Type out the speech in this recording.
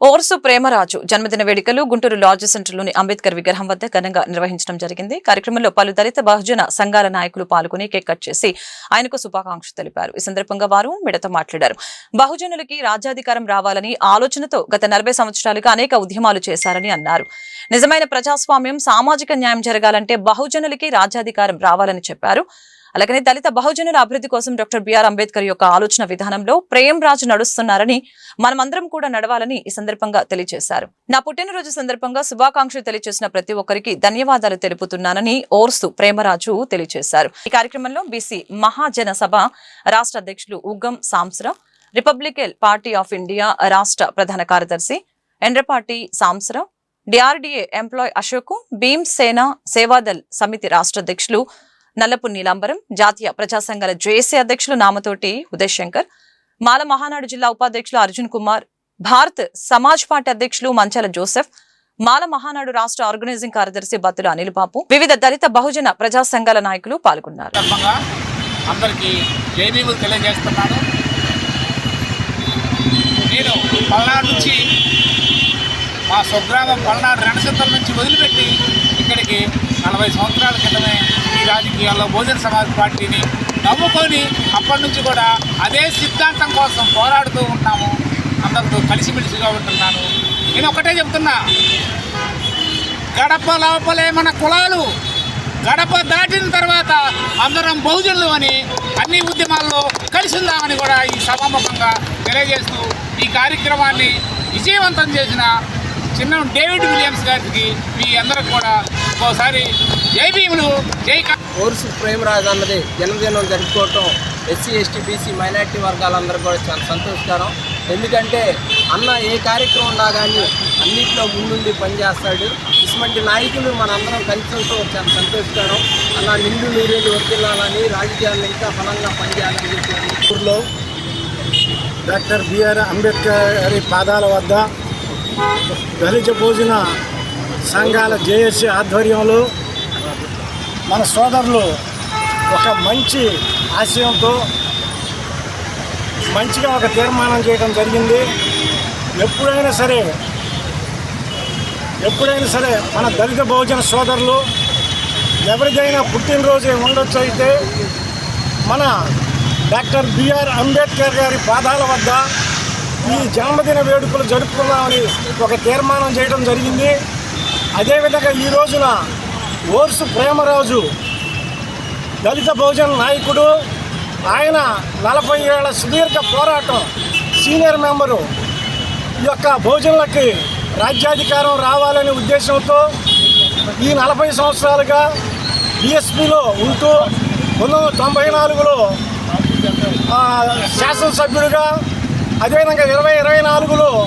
ఓర్సు ప్రేమరాజు జన్మదిన వేడుకలు గుంటూరు లాడ్జ్ సెంటర్లోని అంబేద్కర్ విగ్రహం వద్ద ఘనంగా నిర్వహించడం జరిగింది. కార్యక్రమంలో పలు దళిత బహుజన సంఘాల నాయకులు పాల్గొని కేక్ కట్ చేసి ఆయనకు శుభాకాంక్షలు తెలిపారు. ఈ సందర్భంగా వారు మీడియాతో మాట్లాడారు. బహుజనులకి రాజ్యాధికారం రావాలని ఆలోచనతో గత 40 సంవత్సరాలుగా అనేక ఉద్యమాలు చేశారని అన్నారు. నిజమైన ప్రజాస్వామ్యం, సామాజిక న్యాయం జరగాలంటే బహుజనులకి రాజ్యాధికారం రావాలని చెప్పారు. అలాగనే దళిత బహుజనుల అభివృద్ధి కోసం డాక్టర్ బిఆర్ అంబేద్కర్ యొక్క ఆలోచన విధానంలో ప్రేమ్ రాజు నడుస్తున్నారని, మనమందరం కూడా నడవాలని ఈ సందర్భంగా తెలియజేశారు. నా పుట్టినరోజు సందర్భంగా శుభాకాంక్షలు తెలియజేసిన ప్రతి ఒక్కరికి ధన్యవాదాలు తెలుపుతున్నానని ఓర్సు ప్రేమరాజు తెలియజేశారు. ఈ కార్యక్రమంలో బీసీ మహాజన సభ రాష్ట్ర అధ్యక్షులు Uggam సాంసరావు, Republican party of India రాష్ట్ర ప్రధాన కార్యదర్శి ఎండ్రపాటి సాంసరావు, డిఆర్డీఏ ఎంప్లాయ్ అశోక్, భీమ్ సేన సేవాదల్ సమితి రాష్ట్ర అధ్యక్షులు నల్లపు నీలాంబరం, జాతీయ ప్రజా సంఘాల జేఏసీ అధ్యక్షులు నామతోటి ఉదయ్ శంకర్, మాల మహానాడు జిల్లా ఉపాధ్యక్షులు అర్జున్ కుమార్, భారత్ సమాజ్ పార్టీ అధ్యక్షులు మంచాల జోసెఫ్, మాల మహానాడు రాష్ట్ర ఆర్గనైజింగ్ కార్యదర్శి బత్తుల అనిల్ బాబు, వివిధ దళిత బహుజన ప్రజా సంఘాల నాయకులు పాల్గొన్నారు. మా స్వగ్రామం పల్నాడు రణసంతల నుంచి వదిలిపెట్టి ఇక్కడికి 40 సంవత్సరాల క్రితమే ఈ రాజకీయాల్లో బహుజన సమాజ్ పార్టీని నమ్ముకొని అప్పటి నుంచి కూడా అదే సిద్ధాంతం కోసం పోరాడుతూ ఉంటాము. అందరితో కలిసిమెలిసిగా ఉంటున్నాను. నేను ఒకటే చెప్తున్నా, గడప లోపలే మన కులాలు, గడప దాటిన తర్వాత అందరం బహుజనులు అని అన్ని ఉద్యమాల్లో కలిసి ఉందామని కూడా ఈ సభాముఖంగా తెలియజేస్తూ ఈ కార్యక్రమాన్ని విజయవంతం చేసిన చిన్న డేవిడ్ విలియమ్స్ గారికి మీ అందరికి కూడా ఒకసారి జై భీములు, జై. ఓర్సు ప్రేమరాజు అన్నది జన్మదినం జరుపుకోవటం ఎస్సీ, ఎస్టీ, బీసీ, మైనార్టీ వర్గాలందరూ కూడా చాలా సంతోషకరం. ఎందుకంటే అన్న ఏ కార్యక్రమం ఉన్నా కానీ అన్నింటిలో ముందుండి పనిచేస్తాడు. ఇటువంటి నాయకులు మనందరం కలిసి ఉండటం చాలా సంతోషకరం. అన్న నిండు నూరేళ్ళు వర్తిల్లాలని, రాజకీయాల్లో ఇంకా బలంగా పనిచేయాలని చెప్పి ఊర్లో డాక్టర్ బిఆర్ అంబేద్కర్ గారి పాదాల వద్ద దళిత భోజన సంఘాల జేఏసీ ఆధ్వర్యంలో మన సోదరులు ఒక మంచి ఆశయంతో మంచిగా ఒక తీర్మానం చేయడం జరిగింది. ఎప్పుడైనా సరే మన దళిత బహుజన సోదరులు ఎవరిదైనా పుట్టినరోజు ఉండొచ్చు, అయితే మన డాక్టర్ బిఆర్ అంబేద్కర్ గారి పాదాల వద్ద ఈ జన్మదిన వేడుకలు జరుపుకుందామని ఒక తీర్మానం చేయడం జరిగింది. అదేవిధంగా ఈ రోజున ఓర్సు ప్రేమరాజు దళిత బహుజన నాయకుడు, ఆయన 40 ఏళ్ల సుదీర్ఘ పోరాటం సీనియర్ మెంబరు. ఈ యొక్క బహుజనులకి రాజ్యాధికారం రావాలనే ఉద్దేశంతో ఈ 40 సంవత్సరాలుగా బీఎస్పీలో ఉంటూ 1994లో శాసనసభ్యుడిగా, అదేవిధంగా 2024లో